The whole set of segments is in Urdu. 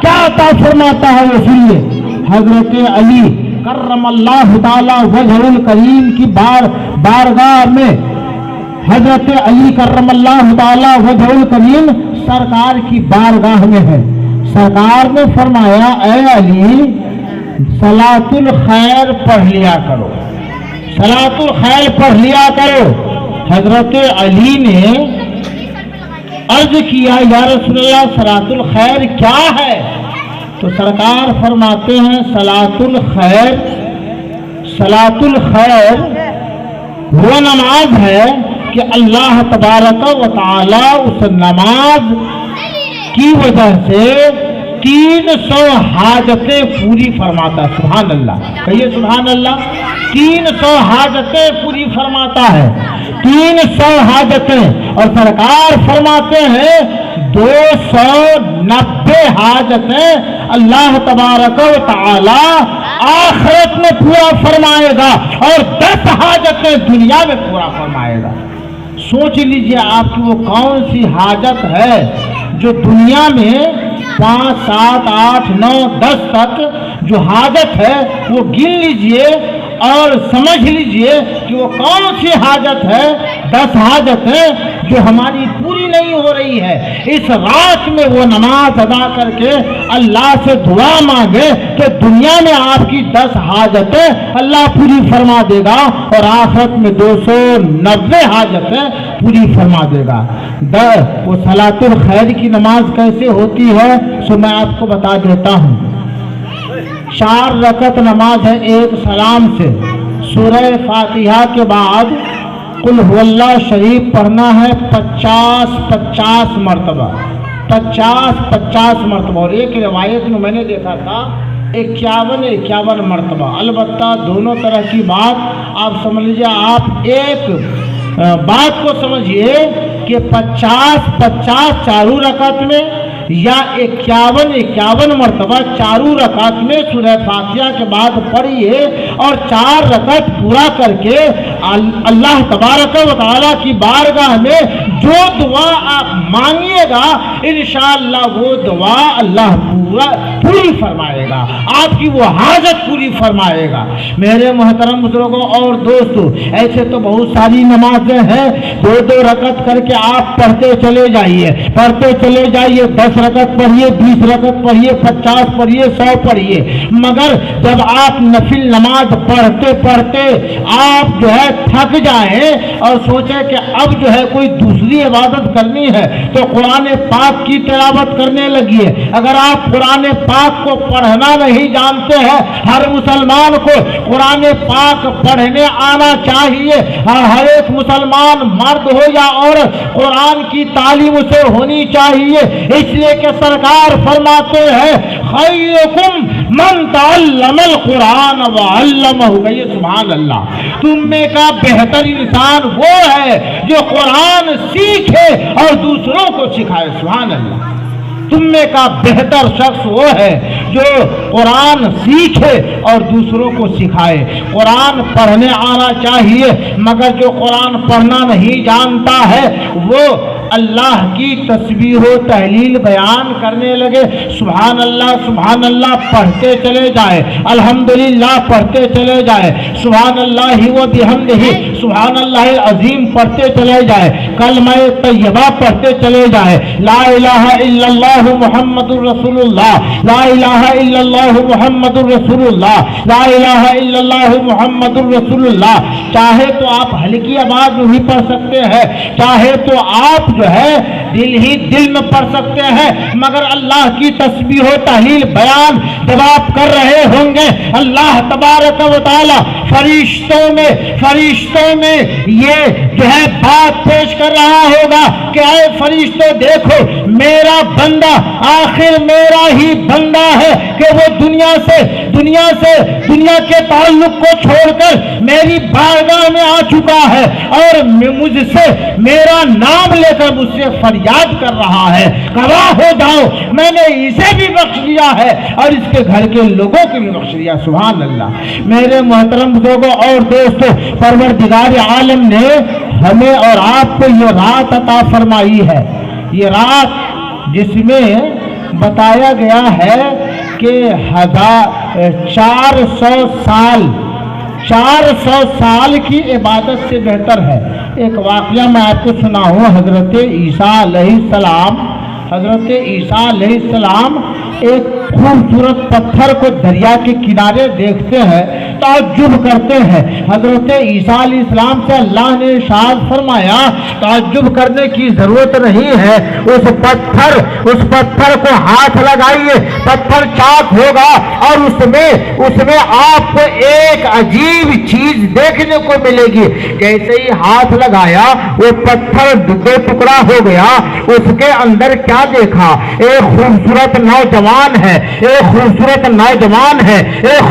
کیا عطا فرماتا ہے وہ سنیے۔ حضرت علی کرم اللہ تعالی وجہ الکریم کی بارگاہ میں، حضرت علی کرم اللہ تعالی وجہ الکریم سرکار کی بارگاہ میں ہے۔ سرکار نے فرمایا اے علی صلاۃ الخیر پڑھ لیا کرو، صلاۃ الخیر پڑھ لیا کرو۔ حضرت علی نے عرض کیا یا رسول اللہ صلاۃ الخیر کیا ہے؟ تو سرکار فرماتے ہیں صلاۃ الخیر وہ نماز ہے کہ اللہ تبارک و تعالی اس نماز کی وجہ سے 300 حاجتیں پوری فرماتا ہے۔ سبحان اللہ، کہیے سبحان اللہ۔ 300 حاجتیں پوری فرماتا ہے، 300 حاجتیں، اور سرکار فرماتے ہیں 290 حاجتیں اللہ تبارک و تعالی آخرت میں پورا فرمائے گا اور 10 حاجتیں دنیا میں پورا فرمائے گا۔ سوچ لیجئے آپ کی وہ کون سی حاجت ہے جو دنیا میں 5 7 8 9 10 تک جو حاجت ہے وہ گن لیجئے اور سمجھ لیجئے کہ وہ کون سی حاجت ہے۔ 10 حاجتیں جو ہماری پوری نہیں ہو رہی ہے، اس رات میں وہ نماز ادا کر کے اللہ سے دعا مانگے تو دنیا میں آپ کی 10 حاجتیں اللہ پوری فرما دے گا اور آخرت میں 290 حاجتیں پوری فرما دے گا۔ وہ صلاۃ الخیر کی نماز کیسے ہوتی ہے سو میں آپ کو بتا دیتا ہوں۔ 4 رکعت نماز ہے، ایک سلام سے سورہ فاتحہ کے بعد قل هو اللہ شریف پڑھنا ہے 50 مرتبہ، 50 مرتبہ، اور ایک روایت میں نے دیکھا تھا 51 مرتبہ۔ البتہ دونوں طرح کی بات آپ سمجھ لیجیے۔ آپ ایک بات کو سمجھیے کہ 50 چاروں رکعت میں یا 51 مرتبہ چاروں رکعت میں سورہ فاتحہ کے بعد پڑھیے اور 4 رکعت پورا کر کے اللہ تبارک و تعالیٰ کی بارگاہ میں جو دعا آپ مانگیے گا انشاءاللہ وہ دعا اللہ پوری فرمائے گا، آپ کی وہ حاجت پوری فرمائے گا۔ میرے محترم بزرگوں اور دوستو، ایسے تو بہت ساری نمازیں ہیں، 2 رکعت کر کے آپ پڑھتے چلے جائیے، 10 رکعت پڑھیے، 20 رکعت پڑھیے، 50 پڑھیے، 100 پڑھیے، مگر جب آپ نفل نماز پڑھتے پڑھتے آپ جو ہے تھک جائیں اور سوچیں کہ اب جو ہے کوئی دوسری عبادت کرنی ہے تو قرآن پاک کی تلاوت کرنے لگیے۔ اگر آپ قرآن پاک کو پڑھنا نہیں جانتے ہیں، ہر مسلمان کو قرآن پاک پڑھنے آنا چاہیے، ہر ایک مسلمان مرد ہو یا عورت قرآن کی تعلیم اسے ہونی چاہیے، اس لیے کہ سرکار فرماتے ہیں خیرکم من تعلم القرآن وعلمہ، کہیے سبحان اللہ۔ تم میں کا بہتر انسان وہ ہے جو قرآن سیکھے اور دوسروں کو سکھائے، سبحان اللہ۔ تم میں کا بہتر شخص وہ ہے جو قرآن سیکھے اور دوسروں کو سکھائے۔ قرآن پڑھنے آنا چاہیے، مگر جو قرآن پڑھنا نہیں جانتا ہے وہ اللہ کی تسبیح و تحلیل بیان کرنے لگے، سبحان اللہ پڑھتے چلے جائے، الحمدللہ پڑھتے چلے جائے، سبحان اللہ و بحمدہ سبحان اللہ العظیم پڑھتے چلے جائے، کلمہ طیبہ پڑھتے چلے جائے، لا الہ الا اللہ محمد الرسول اللہ، لا الہ الا اللہ محمد الرسول اللہ، لا الہ الا اللہ محمد الرسول اللہ۔ چاہے تو آپ ہلکی آواز میں بھی پڑھ سکتے ہیں، چاہے تو آپ جو ہے دل میں پڑھ سکتے ہیں، مگر اللہ کی تسبیح و تحلیل بیان جب آپ کر رہے ہوں گے اللہ تبارک و تعالی فرشتوں میں یہ جو ہے بات پیش کر رہا ہوگا کہ اے فرشتوں دیکھو میرا بندہ آخر میرا ہی بندہ ہے کہ وہ دنیا کے تعلق کو چھوڑ کر میری بارگاہ میں آ چکا ہے اور مجھ سے میرا نام لے کر مجھ سے فریاد کر رہا ہے، گواہ ہو جاؤ میں نے اسے بھی بخش دیا ہے اور اس کے گھر کے لوگوں کو بھی بخش دیا، سبحان اللہ۔ میرے محترم بزرگوں اور دوستوں، پروردگار عالم نے ہمیں اور آپ کو یہ رات عطا فرمائی ہے، یہ رات جس میں بتایا گیا ہے کہ 400 سال کی عبادت سے بہتر ہے۔ ایک واقعہ میں آپ کو سناؤں، حضرت عیسیٰ علیہ السلام ایک خوبصورت پتھر کو دریا کے کنارے دیکھتے ہیں، تعجب کرتے ہیں۔ حضرت عیسیٰ علیہ السلام سے اللہ نے ارشاد فرمایا تعجب کرنے کی ضرورت نہیں ہے، اس پتھر کو ہاتھ لگائیے، پتھر چاک ہوگا اور اس میں آپ کو ایک عجیب چیز دیکھنے کو ملے گی۔ جیسے ہی ہاتھ لگایا وہ پتھر دو ٹکڑا ہو گیا۔ اس کے اندر کیا دیکھا؟ ایک خوبصورت نوجوان ہے، ایک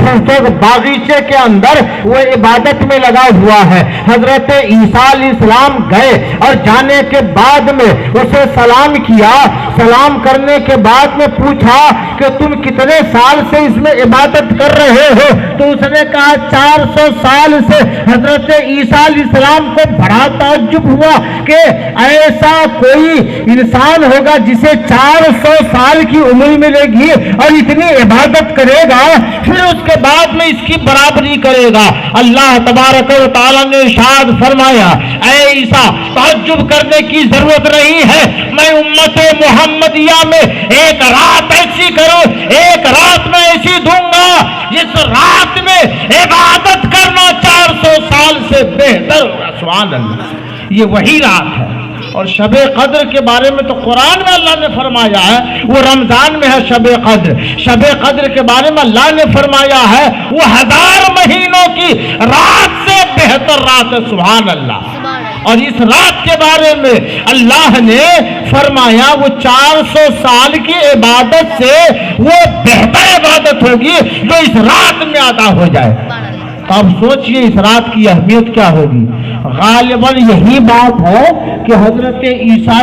خوبصورت باغیچے کے اندر وہ عبادت میں لگا ہوا ہے۔ حضرت عیسیٰ علیہ السلام گئے اور جانے کے بعد میں اسے سلام کیا۔ سلام کرنے کے بعد میں پوچھا کہ تم کتنے سال سے اس میں عبادت کر رہے ہو؟ تو اس نے کہا 400 سال سے۔ حضرت عیسیٰ علیہ السلام کو بڑا تعجب ہوا کہ ایسا کوئی انسان ہوگا جسے 400 سال کی عمر ملے گی اور اتنی عبادت کرے گا، پھر اس کے بعد میں اس کی برابری کرے گا۔ اللہ تبارک و تعالیٰ نے ارشاد فرمایا اے عیسیٰ تعجب کرنے کی ضرورت نہیں ہے، میں امت محمدیہ میں ایک رات ایسی کروں، ایک رات میں ایسی دوں گا جس رات میں عبادت کرنا 400 سال سے بہتر ہوگا۔ سبحان اللہ، یہ وہی رات ہے۔ اور شب قدر کے بارے میں تو قرآن میں اللہ نے فرمایا ہے وہ رمضان میں ہے شب قدر۔ شب قدر کے بارے میں اللہ نے فرمایا ہے وہ 1000 مہینوں کی رات سے بہتر رات ہے۔ سبحان اللہ۔ اور اس رات کے بارے میں اللہ نے فرمایا وہ 400 سال کی عبادت سے وہ بہتر عبادت ہوگی جو اس رات میں ادا ہو جائے۔ اب سوچئے اس رات کی اہمیت کیا ہوگی۔ غالباً یہی بات ہے کہ حضرت عیسیٰ